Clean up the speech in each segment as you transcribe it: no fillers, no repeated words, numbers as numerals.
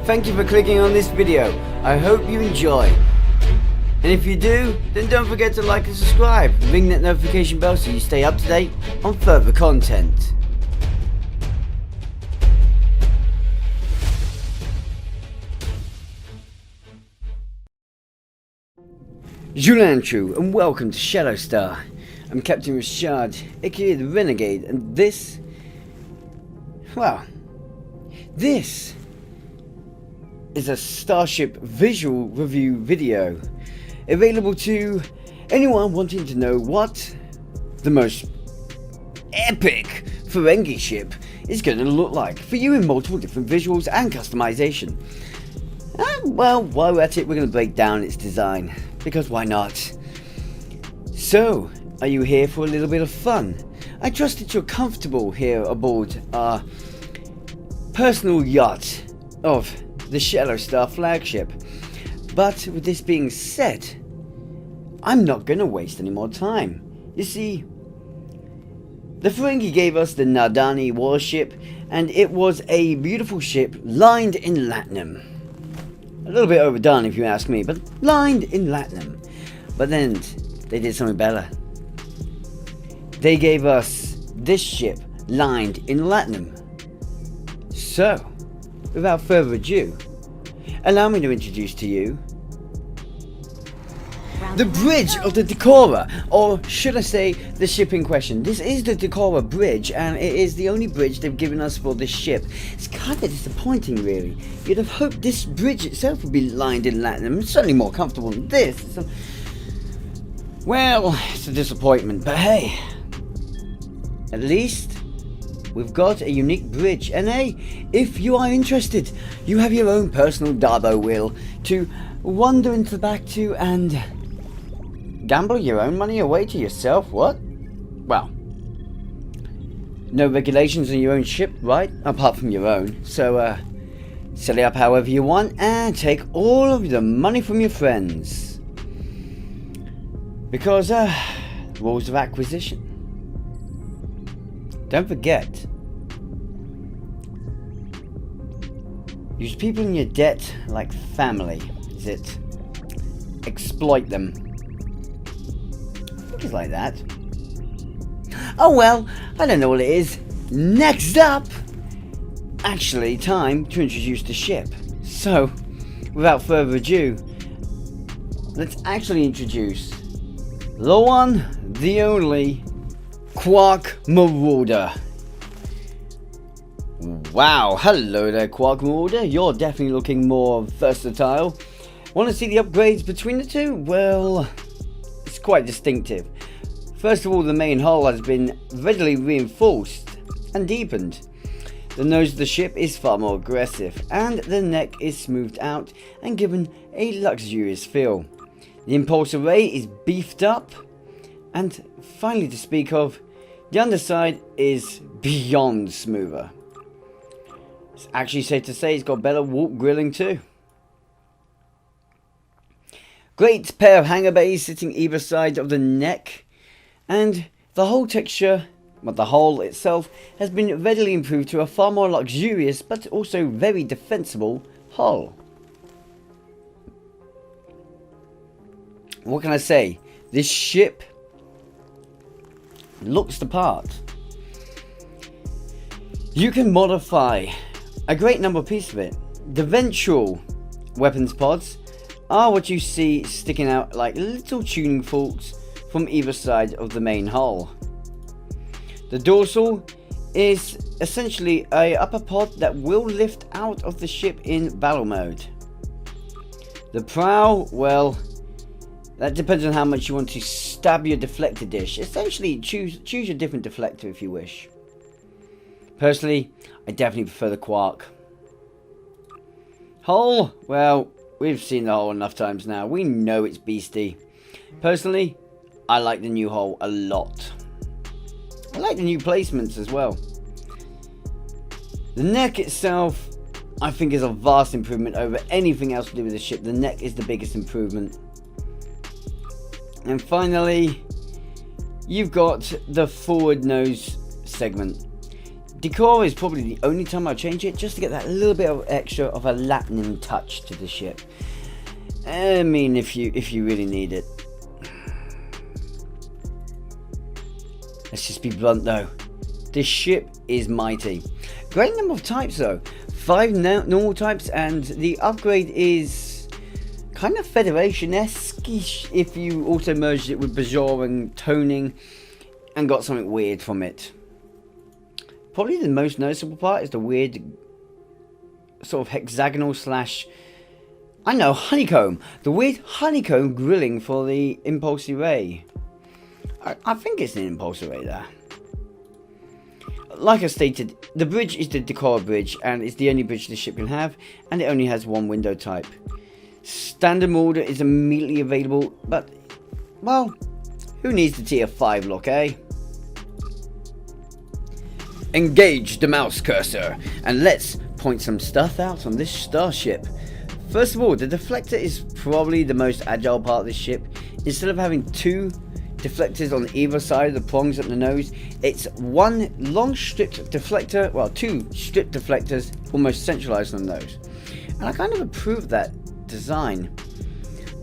Thank you for clicking on this video. I hope you enjoy. And if you do, then don't forget to like and subscribe. Ring that notification bell so you stay up to date on further content. Yuna and welcome to Shadowstar. I'm Captain Ri'shad, aka the Renegade, and this is a Starship visual review video available to anyone wanting to know what the most epic Ferengi ship is going to look like for you in multiple different visuals and customization. Well, while we're at it, we're going to break down its design, because why not? So, are you here for a little bit of fun? I trust that you're comfortable here aboard our personal yacht of the Shadowstar flagship. But with this being said, I'm not going to waste any more time. You see, the Ferengi gave us the Nardani warship, and it was a beautiful ship lined in latinum. A little bit overdone if you ask me, but lined in latinum. But then they did something better. They gave us this ship lined in latinum. So, without further ado, allow me to introduce to you the bridge of the Decora, or should I say the ship in question. This is the Decora bridge, and it is the only bridge they've given us for this ship. It's kind of disappointing, really. You'd have hoped this bridge itself would be lined in latinum. It's certainly more comfortable than this. Well, it's a disappointment, but hey, at least we've got a unique bridge, and hey, if you are interested, you have your own personal Darbo wheel to wander into the back to and gamble your own money away to yourself. What? Well, no regulations on your own ship, right? Apart from your own. So, set it up however you want and take all of the money from your friends. Because, rules of acquisition. Don't forget, use people in your debt like family. Is it? Exploit them. I think it's like that. Oh well, I don't know what it is. Next up, actually time to introduce the ship. So, without further ado, let's actually introduce the one, the only QUARK Marauder. Wow, hello there QUARK Marauder, you're definitely looking more versatile. Want to see the upgrades between the two? Well, it's quite distinctive. First of all, the main hull has been readily reinforced and deepened. The nose of the ship is far more aggressive, and the neck is smoothed out and given a luxurious feel. The impulse array is beefed up, and finally to speak of, the underside is beyond smoother. It's actually safe to say it's got better warp grilling too. Great pair of hangar bays sitting either side of the neck, and the whole texture, but the hull itself, has been readily improved to a far more luxurious but also very defensible hull. What can I say? This ship looks the part. You can modify a great number of pieces of it. The ventral weapons pods are what you see sticking out like little tuning forks from either side of the main hull. The dorsal is essentially a upper pod that will lift out of the ship in battle mode. The prow, well, that depends on how much you want to stab your deflector dish. Essentially, choose a different deflector if you wish. Personally, I definitely prefer the QUARK. Hull, well, we've seen the hull enough times now. We know it's beastie. Personally, I like the new hull a lot. I like the new placements as well. The neck itself, I think, is a vast improvement over anything else to do with the ship. The neck is the biggest improvement. And finally, you've got the forward nose segment. decor is probably the only time I'll change it, just to get that little bit of extra of a Latin touch to the ship. I mean, if you really need it. Let's just be blunt though. This ship is mighty. Great number of types though. 5 normal types, and the upgrade is kind of Federation-esque if you also merged it with Bajoran toning and got something weird from it. Probably the most noticeable part is the weird sort of hexagonal slash, I know, honeycomb. The weird honeycomb grilling for the impulse array. I think it's an impulse array there. Like I stated, the bridge is the decor bridge, and it's the only bridge the ship can have, and it only has one window type. Standard mortar is immediately available, but, well, who needs the tier 5 look, eh? Engage the mouse cursor, and let's point some stuff out on this starship. First of all, the deflector is probably the most agile part of this ship. Instead of having 2 deflectors on either side of the prongs at the nose, it's one long stripped deflector, well, 2 stripped deflectors almost centralized on the nose. And I kind of approve that design.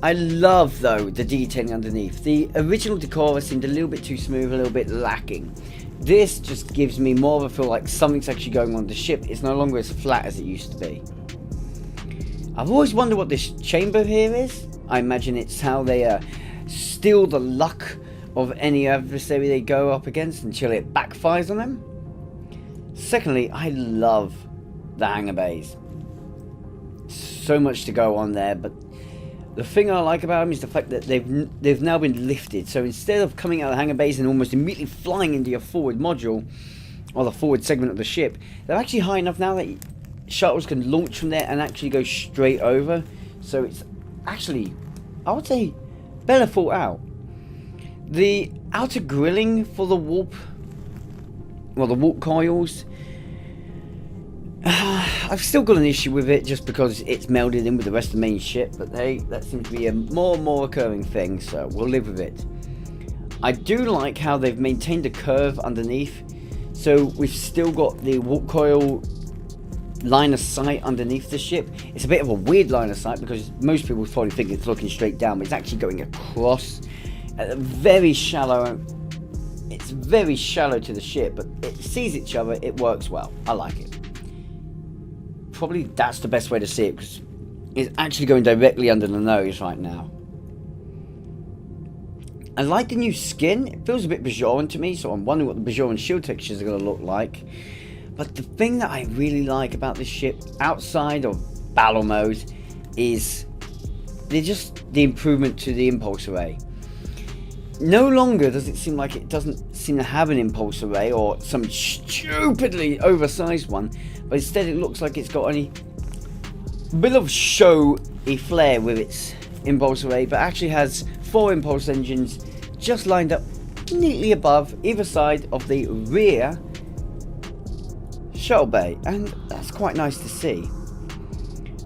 I love though the detailing underneath. The original decor seemed a little bit too smooth, a little bit lacking. This just gives me more of a feel like something's actually going on the ship. It's no longer as flat as it used to be. I've always wondered what this chamber here is. I imagine it's how they steal the luck of any adversary they go up against until it backfires on them. Secondly, I love the hangar bays. So much to go on there, but the thing I like about them is the fact that they've now been lifted. So instead of coming out of the hangar bays and almost immediately flying into your forward module, or the forward segment of the ship, they're actually high enough now that shuttles can launch from there and actually go straight over. So it's actually, I would say, better thought out. The outer grilling for the warp, well, the warp coils, I've still got an issue with it just because it's melded in with the rest of the main ship, but hey, that seems to be a more and more occurring thing, so we'll live with it. I do like how they've maintained a curve underneath, so we've still got the warp coil line of sight underneath the ship. It's a bit of a weird line of sight because most people probably think it's looking straight down, but it's actually going across at a very shallow. It's very shallow to the ship, but it sees each other. It works well. I like it. Probably that's the best way to see it because it's actually going directly under the nose right now. I like the new skin. It feels a bit Bajoran to me, so I'm wondering what the Bajoran shield textures are going to look like. But the thing that I really like about this ship, outside of battle mode, is the improvement to the impulse array. No longer does it seem like it doesn't seem to have an impulse array or some stupidly oversized one, but instead it looks like it's got a bit of showy flair with its impulse array, but actually has 4 impulse engines just lined up neatly above either side of the rear shuttle bay, and that's quite nice to see.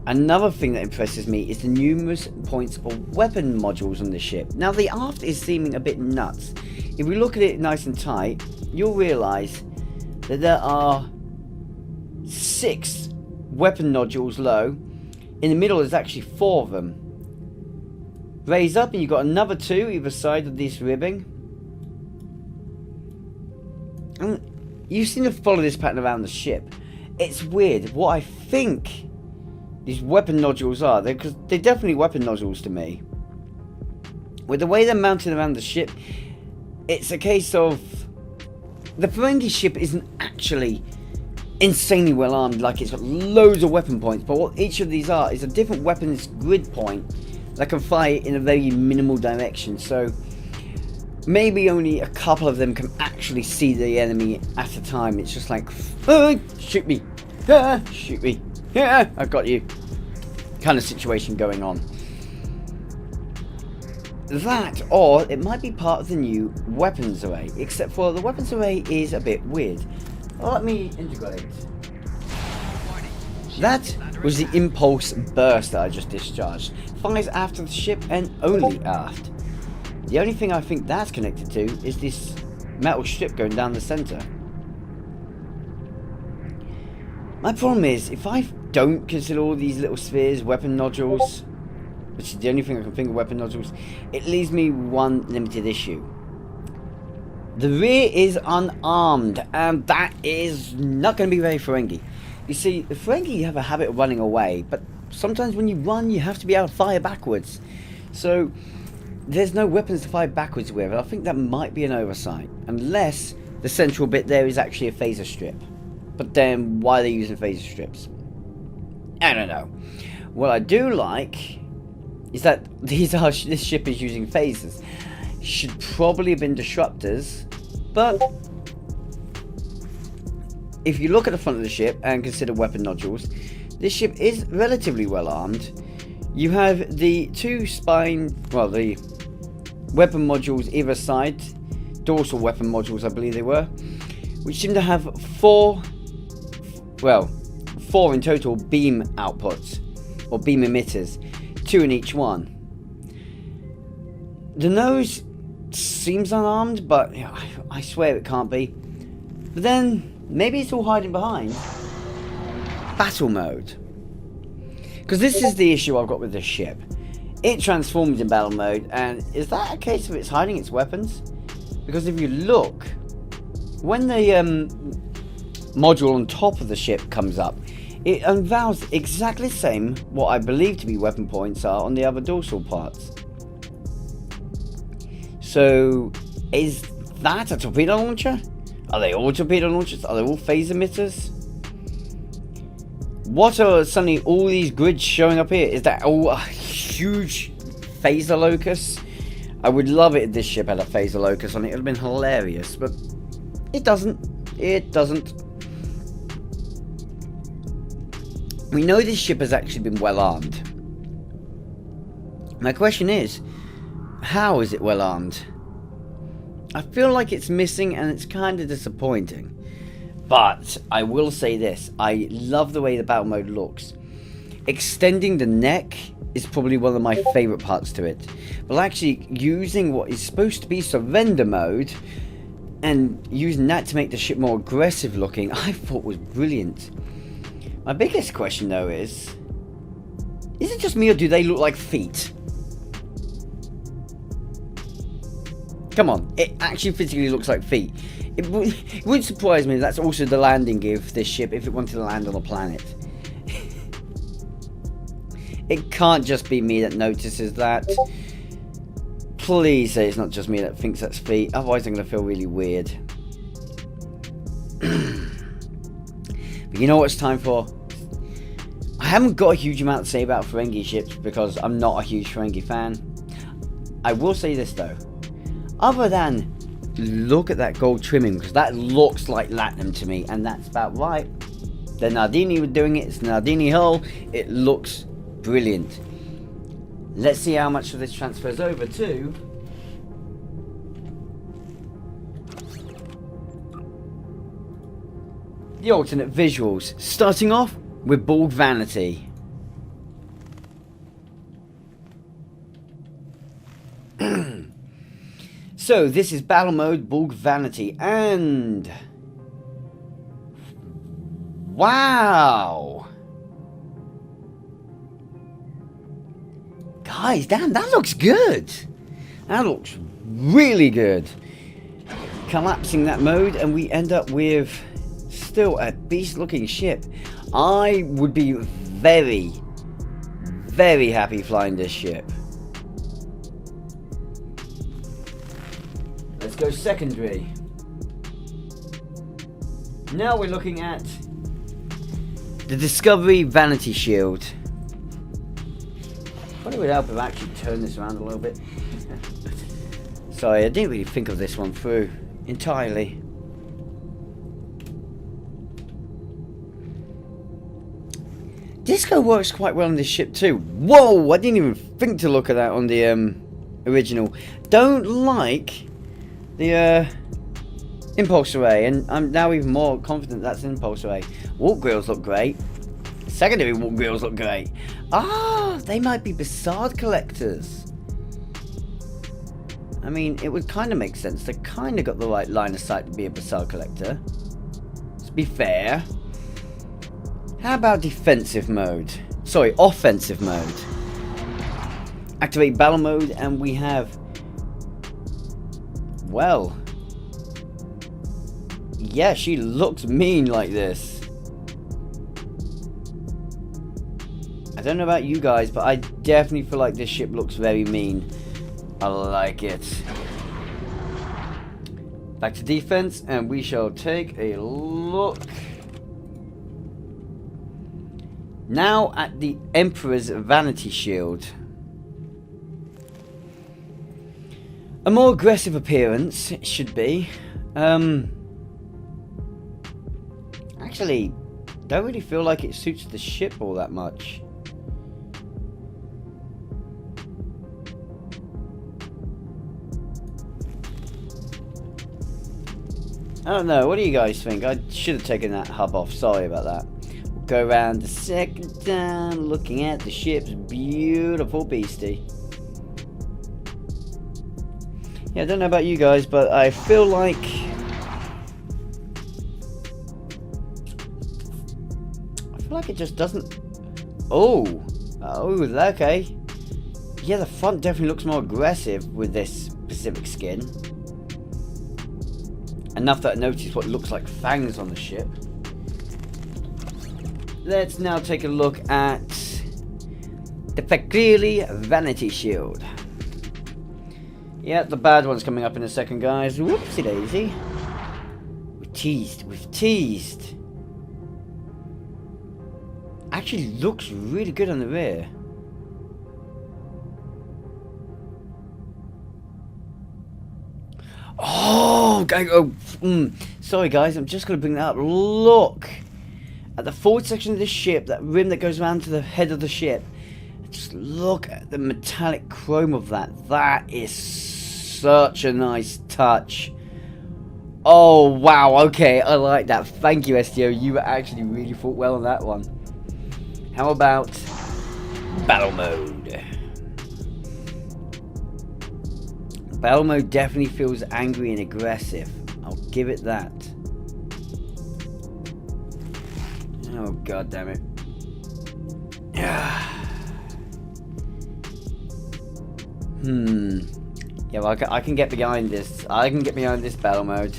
Another thing that impresses me is the numerous points of weapon modules on the ship. Now the aft is seeming a bit nuts. If we look at it nice and tight, you'll realise that there are 6 weapon nodules low. In the middle there's actually 4 of them. Raise up and you've got another 2 either side of this ribbing. And you seem to follow this pattern around the ship. It's weird. What I think these weapon nodules are, because they're definitely weapon nodules to me. With the way they're mounted around the ship, it's a case of the Ferengi ship isn't actually insanely well armed, like it's got loads of weapon points, but what each of these are is a different weapons grid point that can fire in a very minimal direction. So maybe only a couple of them can actually see the enemy at a time. It's just like, oh, shoot me, shoot me, yeah, I've got you, kind of situation going on. That, or it might be part of the new weapons array, except for the weapons array is a bit weird. Let me integrate. That was the impulse burst that I just discharged. Fires after the ship and only aft. The only thing I think that's connected to is this metal strip going down the center. My problem is, if I don't consider all these little spheres weapon nodules, which is the only thing I can think of weapon nodules, it leaves me one limited issue. The rear is unarmed, and that is not going to be very Ferengi. You see, the Ferengi have a habit of running away, but sometimes when you run, you have to be able to fire backwards. So, there's no weapons to fire backwards with, and I think that might be an oversight. Unless the central bit there is actually a phaser strip. But then, why are they using phaser strips? I don't know. What I do like is that this ship is using phasers. Should probably have been disruptors, but if you look at the front of the ship and consider weapon nodules, this ship is relatively well armed. You have the two the weapon modules either side, dorsal weapon modules I believe they were, which seem to have four in total beam outputs, or beam emitters, 2 in each one. The nose seems unarmed, but I swear it can't be. But then, maybe it's all hiding behind battle mode. Because this is the issue I've got with this ship. It transforms in battle mode, and is that a case of it's hiding its weapons? Because if you look, when the module on top of the ship comes up, it unveils exactly the same, what I believe to be weapon points are on the other dorsal parts. So, is that a torpedo launcher? Are they all torpedo launchers? Are they all phase emitters? What are suddenly all these grids showing up here? Is that all a huge phaser locus? I would love it if this ship had a phaser locus on it. It would have been hilarious, but it doesn't. It doesn't. We know this ship has actually been well armed. My question is, how is it well armed? I feel like it's missing and it's kind of disappointing. But I will say this, I love the way the battle mode looks. Extending the neck is probably one of my favourite parts to it. But actually using what is supposed to be surrender mode and using that to make the ship more aggressive looking, I thought was brilliant. My biggest question though is it just me or do they look like feet? Come on, it actually physically looks like feet. It would surprise me if that's also the landing gear for this ship if it wanted to land on a planet. It can't just be me that notices that. Please say it's not just me that thinks that's feet, otherwise I'm going to feel really weird. But you know what it's time for? I haven't got a huge amount to say about Ferengi ships because I'm not a huge Ferengi fan. I will say this though. Other than look at that gold trimming, because that looks like Latinum to me, and that's about right. The Nardini were doing it, it's Nardini hull, it looks brilliant. Let's see how much of this transfers over to the alternate visuals, starting off with Borg Vanity. So this is battle mode Borg Vanity, and wow, guys, damn, that looks good. That looks really good. Collapsing that mode, and we end up with still a beast looking ship. I would be very, very happy flying this ship. Let's go secondary. Now we're looking at the Discovery Vanity Shield. Probably would help if I actually turn this around a little bit. Sorry, I didn't really think of this one through entirely. Disco works quite well on this ship too. Whoa, I didn't even think to look at that on the original. Don't like the impulse array, and I'm now even more confident that's an impulse array. Warp grills look great. Secondary warp grills look great. Ah, they might be Ri'shad collectors. I mean, it would kind of make sense. They kind of got the right line of sight to be a Ri'shad collector. Let's be fair. How about defensive mode? Sorry, offensive mode. Activate battle mode, and we have, well, yeah, she looks mean like this. I don't know about you guys, but I definitely feel like this ship looks very mean. I like it. Back to defense, and we shall take a look now at the Emperor's Vanity shield. A more aggressive appearance, it should be. Actually, don't really feel like it suits the ship all that much. I don't know, what do you guys think? I should have taken that hub off, sorry about that. We'll go around the second time, looking at the ship's beautiful beastie. Yeah, I don't know about you guys, but I feel like it just doesn't. Oh, okay. Yeah, the front definitely looks more aggressive with this Pacific skin. Enough that I noticed what looks like fangs on the ship. Let's now take a look at the Ferengi Vanity shield. Yeah, the bad one's coming up in a second, guys. Whoopsie daisy. We've teased. Actually looks really good on the rear. Oh, sorry guys, I'm just going to bring that up. Look at the forward section of this ship, that rim that goes around to the head of the ship. Just look at the metallic chrome of that. That is such a nice touch. Oh, wow, okay, I like that. Thank you, STO. You actually really thought well on that one. How about battle mode? Battle mode definitely feels angry and aggressive. I'll give it that. Oh, god damn it. Yeah, well, I can get behind this. I can get behind this battle mode.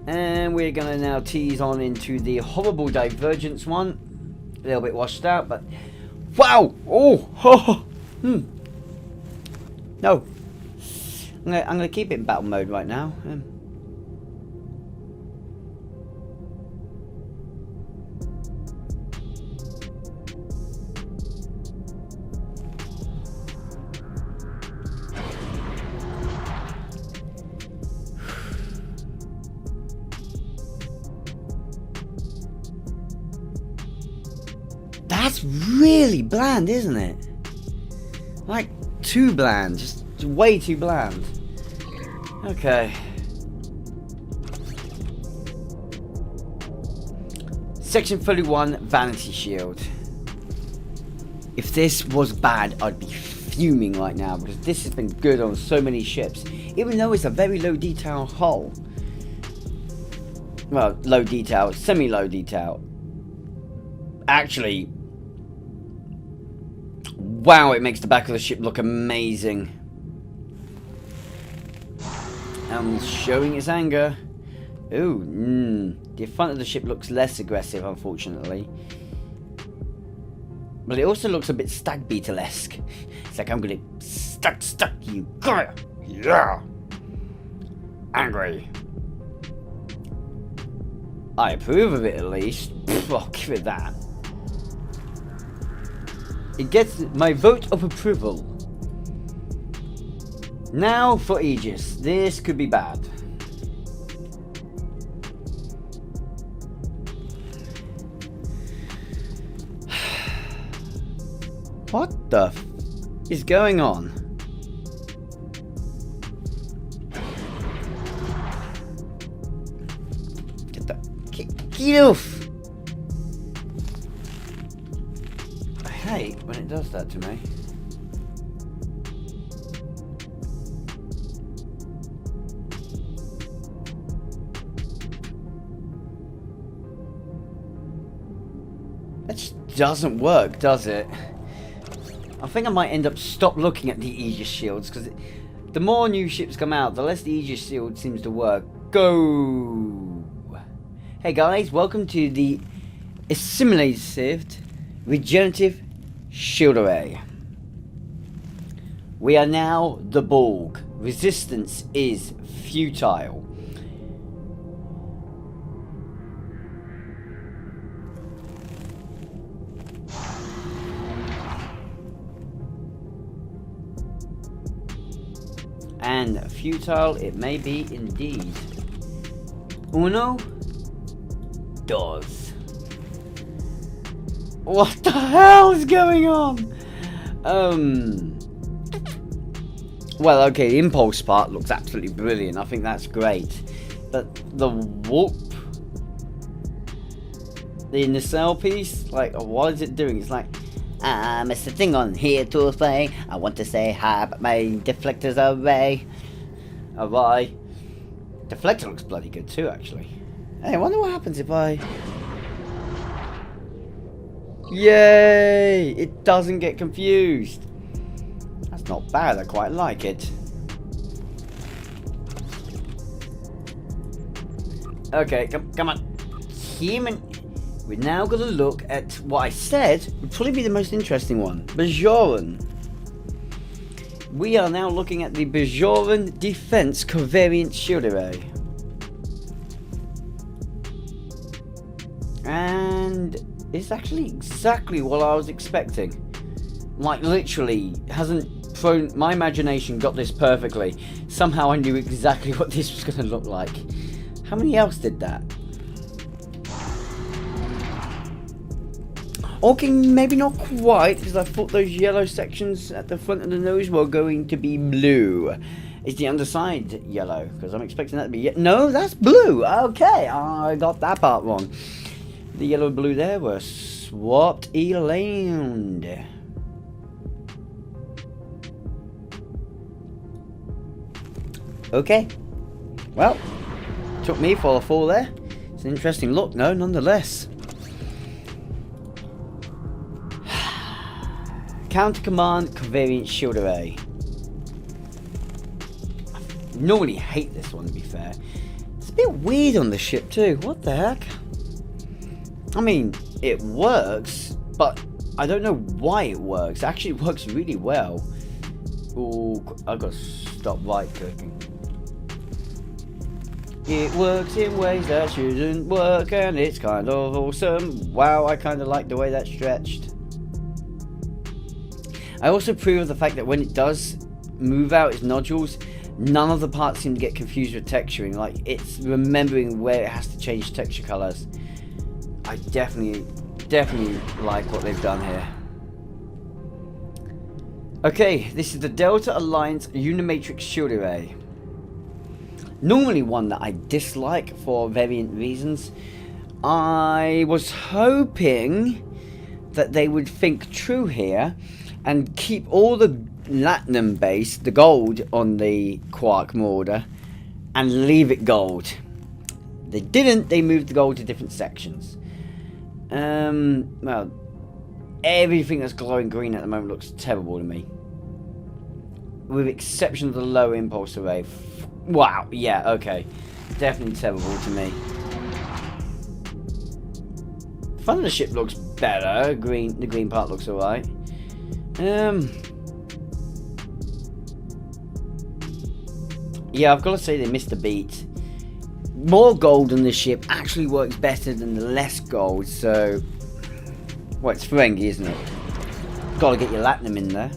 And we're going to now tease on into the horrible divergence one. A little bit washed out, but wow! No. I'm gonna keep it in battle mode right now. That's really bland, isn't it? Like, too bland. Just way too bland. Okay. Section 31, Vanity Shield. If this was bad, I'd be fuming right now, because this has been good on so many ships. Even though it's a very low detail hull. Well, low detail, semi-low detail. Actually, wow, it makes the back of the ship look amazing. And showing its anger. Ooh, the front of the ship looks less aggressive, unfortunately. But it also looks a bit stag beetle-esque. It's like, I'm gonna stuck you. Yeah. Angry. I approve of it, at least. I'll give it that. It gets my vote of approval. Now for Aegis. This could be bad. What the f is going on? Get that. Get off! I hate when it does that to me. Let's doesn't work, does it? I think I might end up stop looking at the Aegis shields, because the more new ships come out, the less the Aegis shield seems to work. Go! Hey guys, welcome to the assimilated regenerative shield array. We are now the Borg. Resistance is futile. And futile it may be indeed. Uno, dos. What the hell is going on? Well, okay, the impulse part looks absolutely brilliant. I think that's great. But the warp, the nacelle piece, like, what is it doing? It's like, I'm sitting on here to say, I want to say hi, but my deflector's away. Away. Deflector looks bloody good too, actually. Hey, I wonder what happens if I... Yay! It doesn't get confused. That's not bad, I quite like it. Okay, come on. Human... We're now going to look at what I said would probably be the most interesting one. Bajoran. We are now looking at the Bajoran Defense Covariant Shield Array. And it's actually exactly what I was expecting. Like, literally, hasn't thrown... My imagination got this perfectly. Somehow I knew exactly what this was going to look like. How many else did that? Okay, maybe not quite, because I thought those yellow sections at the front of the nose were going to be blue. Is the underside yellow? Because I'm expecting that to be... No, that's blue! Okay, I got that part wrong. The yellow and blue there were swapped around. Okay. Well, took me for a fall there. It's an interesting look, no, nonetheless. Counter Command Covariant Shield Array. I normally hate this one, to be fair. It's a bit weird on the ship too. What the heck? I mean, it works, but I don't know why it works. Actually, it works really well. Oh, I've got to stop right clicking. It works in ways that shouldn't work, and it's kind of awesome. Wow, I kind of like the way that stretched. I also approve of the fact that when it does move out its nodules, none of the parts seem to get confused with texturing. Like, it's remembering where it has to change texture colors. I definitely like what they've done here. Okay, this is the Delta Alliance Unimatrix Shield Array. Normally one that I dislike for variant reasons. I was hoping that they would think true here and keep all the platinum base, the gold, on the QUARK Marauder and leave it gold. They didn't, they moved the gold to different sections. Well, everything that's glowing green at the moment looks terrible to me. With exception of the low impulse array. Wow, yeah, okay. Definitely terrible to me. The front of the ship looks better. The green part looks alright. Yeah, I've got to say they missed a beat. More gold on the ship actually works better than the less gold, so... Well, it's Ferengi, isn't it? Got to get your latinum in there.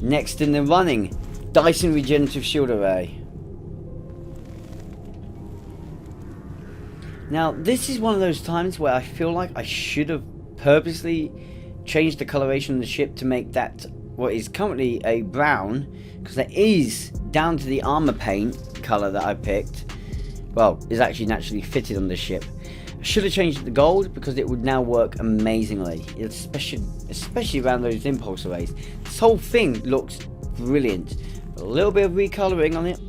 Next in the running, Dyson Regenerative Shield Array. Now, this is one of those times where I feel like I should have purposely changed the coloration of the ship to make that what is currently a brown, because that is down to the armor paint color that I picked. Well, is actually naturally fitted on the ship. I should have changed it to gold because it would now work amazingly, especially around those impulse arrays. This whole thing looks brilliant. A little bit of recoloring on it,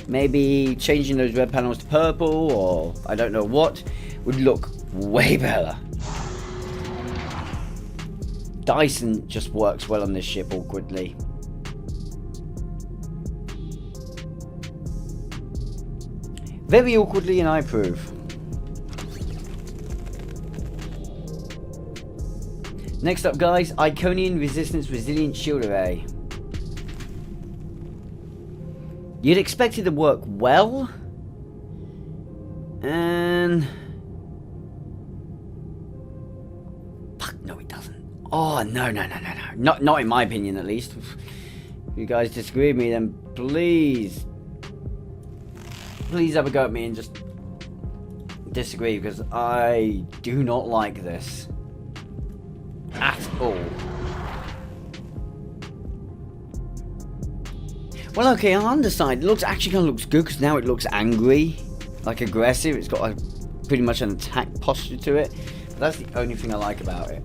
maybe changing those red panels to purple, or I don't know what, would look way better. Dyson just works well on this ship awkwardly. Very awkwardly, and I approve. Next up, guys, Iconian Resistance Resilient Shield Array. You'd expect it to work well, and fuck, no, it doesn't. Oh, no, not in my opinion, at least. If you guys disagree with me, then please have a go at me and just disagree, because I do not like this at all. Well, okay, on the side, it actually kind of looks good, because now it looks angry, like aggressive. It's got pretty much an attack posture to it. But that's the only thing I like about it.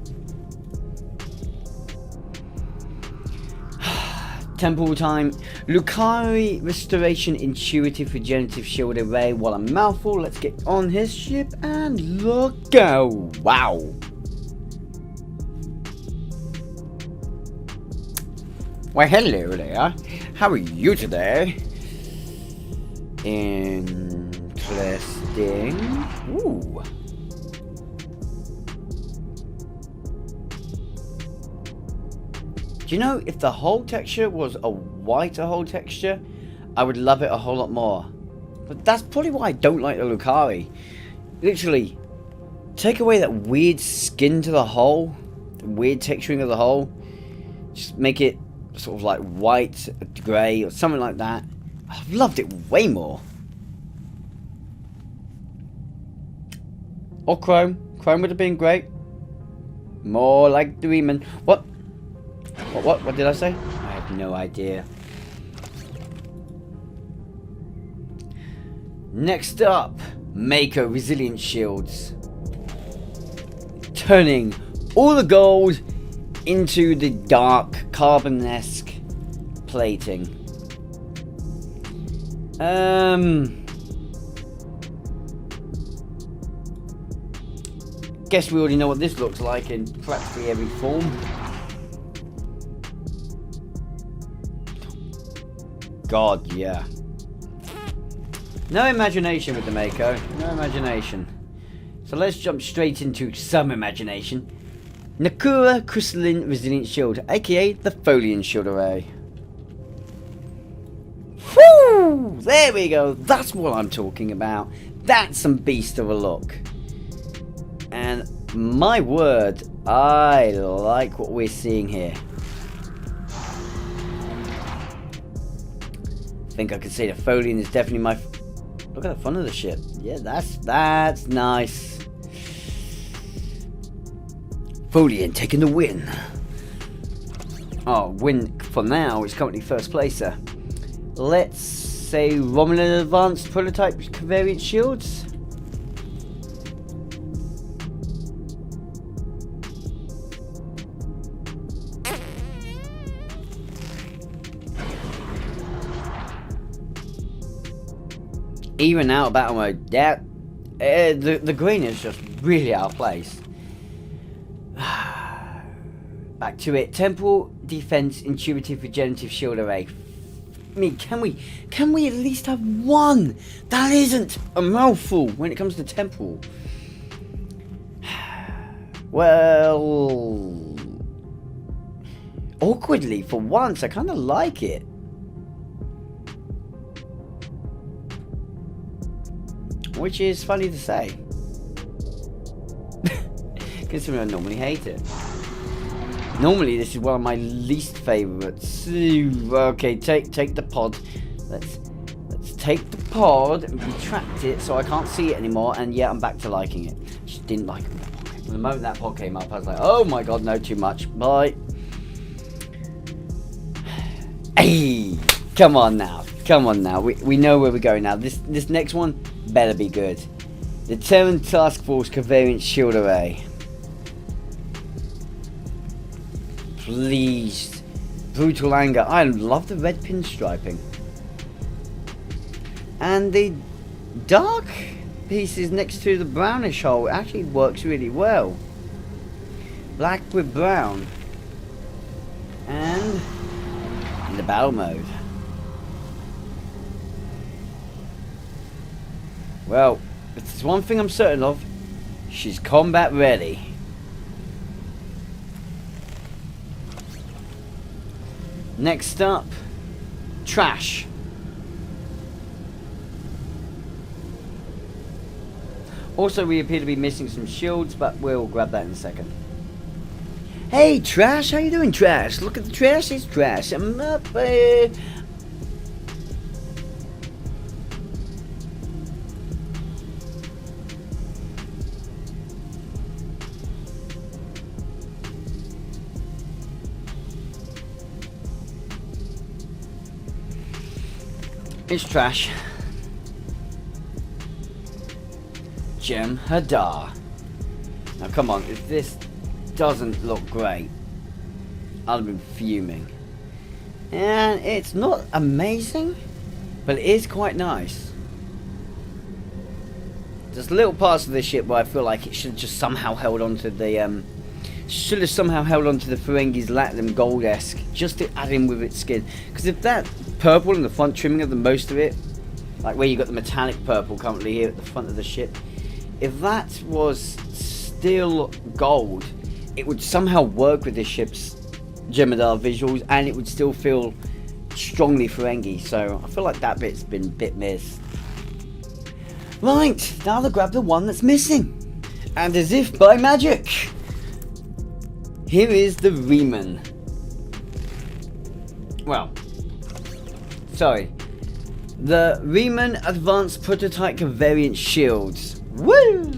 Temple time. Lucari Restoration Intuitive Regenerative Shield Array. What a mouthful. Let's get on his ship and look go. Wow. Well, hello there. How are you today? Interesting. Ooh. Do you know, if the hull texture was a whiter hull texture, I would love it a whole lot more. But that's probably why I don't like the Lucari. Literally, take away that weird skin to the hull, the weird texturing of the hull, just make it sort of like white, grey, or something like that. I've loved it way more. Or chrome. Chrome would have been great. More like the Demon. What? What did I say? I have no idea. Next up, Mako Resilient Shields. Turning all the gold into the dark carbon-esque plating. Guess we already know what this looks like in practically every form. God, yeah. No imagination with the Mako. No imagination. So let's jump straight into some imagination. Nakura Crystalline Resilient Shield, aka the Folian Shield Array. Whoo! There we go. That's what I'm talking about. That's some beast of a look. And my word, I like what we're seeing here. I think I can say the Folian is definitely my... Look at the front of the ship. Yeah, that's nice. Folian taking the win. Oh, win for now is currently first placer. Let's say Romulan Advanced Prototype Conveyance Shields. Even out of battle mode, yeah, the green is just really out of place. Back to it. Temple Defense Intuitive Regenerative Shield Array. I mean, can we at least have one? That isn't a mouthful when it comes to Temple. Well, awkwardly for once, I kind of like it. Which is funny to say, considering I normally hate it. Normally this is one of my least favourites. Okay, take the pod. Let's take the pod and retract it so I can't see it anymore. And yeah, I'm back to liking it. Just didn't like it. The moment that pod came up, I was like, oh my god, no, too much. Bye. Hey, come on now. We know where we're going now. This next one better be good. The Terran Task Force Conveyance Shield Array. Please. Brutal Anger. I love the red pinstriping. And the dark pieces next to the brownish hull actually works really well. Black with brown. And in the battle mode. Well, if there's one thing I'm certain of, she's combat ready. Next up, trash. Also, we appear to be missing some shields, but we'll grab that in a second. Hey, Trash, how you doing, Trash? Look at the trash, it's Trash. I'm up, It's Trash. Hadar. Now come on, if this doesn't look great, I'll have been fuming. And it's not amazing, but it is quite nice. There's little parts of this ship where I feel like it should have just somehow held onto the Ferengi's Latinum gold-esque, just to add in with its skin. Because if that purple in the front trimming of the most of it, like where you got the metallic purple currently here at the front of the ship, if that was still gold, it would somehow work with this ship's Jem'Hadar visuals, and it would still feel strongly Ferengi. So I feel like that bit's been a bit missed. Right, now to grab the one that's missing, and as if by magic, here is the Reman. Well, sorry, the Reman Advanced Prototype Conveyance Shields. Woo!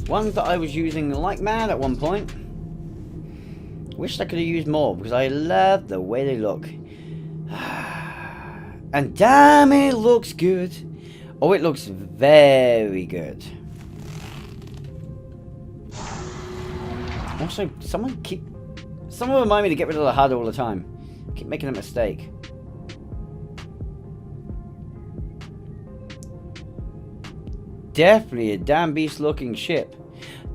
Ones that I was using like mad at one point. Wish I could have used more because I love the way they look. And damn, it looks good. Oh, it looks very good. Also, someone remind me to get rid of the HUD all the time. I keep making a mistake. Definitely a damn beast looking ship.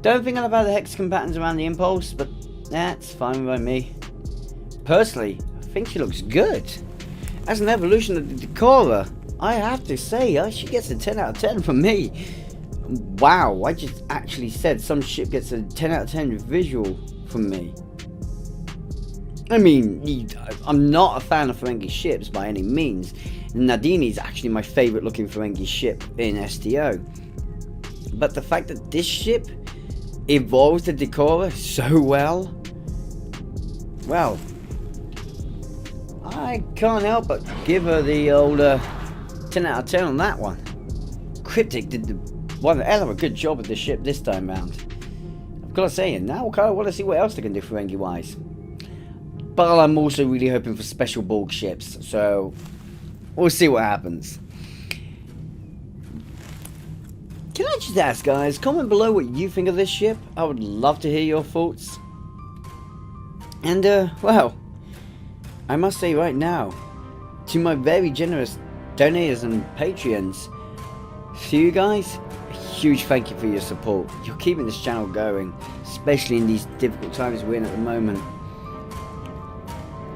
Don't think I'll have the hexagon patterns around the impulse, but that's fine by me. Personally, I think she looks good. As an evolution of the Decorer, I have to say, she gets a 10 out of 10 from me. Wow, I just actually said some ship gets a 10 out of 10 visual from me. I mean, I'm not a fan of Ferengi ships by any means. Nadini is actually my favourite looking Ferengi ship in STO. But the fact that this ship evolves the Decorer so well, I can't help but give her the old 10 out of 10 on that one. Cryptic did one hell of a good job with the ship this time round. I've got to say, and now I kind of want to see what else they can do Ferengi wise. But I'm also really hoping for special bulk ships, so we'll see what happens. Can I just ask, guys, comment below what you think of this ship? I would love to hear your thoughts. And, well, I must say right now, to my very generous donators and Patreons, to you guys, a huge thank you for your support. You're keeping this channel going, especially in these difficult times we're in at the moment.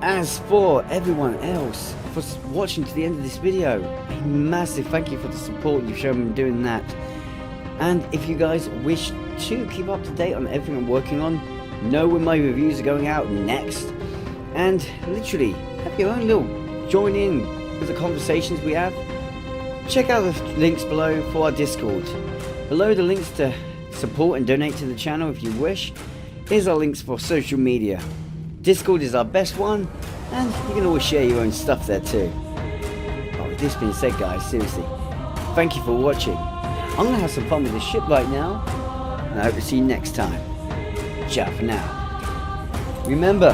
As for everyone else, for watching to the end of this video, a massive thank you for the support you've shown me doing that. And if you guys wish to keep up to date on everything I'm working on, know when my reviews are going out next, and literally have your own little join in with the conversations we have, check out the links below for our Discord. Below the links to support and donate to the channel if you wish, here's our links for social media. Discord is our best one, and you can always share your own stuff there too. Oh, with this being said, guys, seriously, thank you for watching. I'm going to have some fun with this ship right now, and I hope to see you next time. Ciao for now. Remember,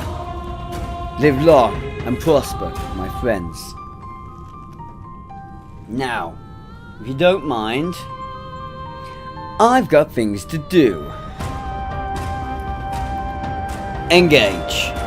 live long and prosper, my friends. Now, if you don't mind, I've got things to do. Engage.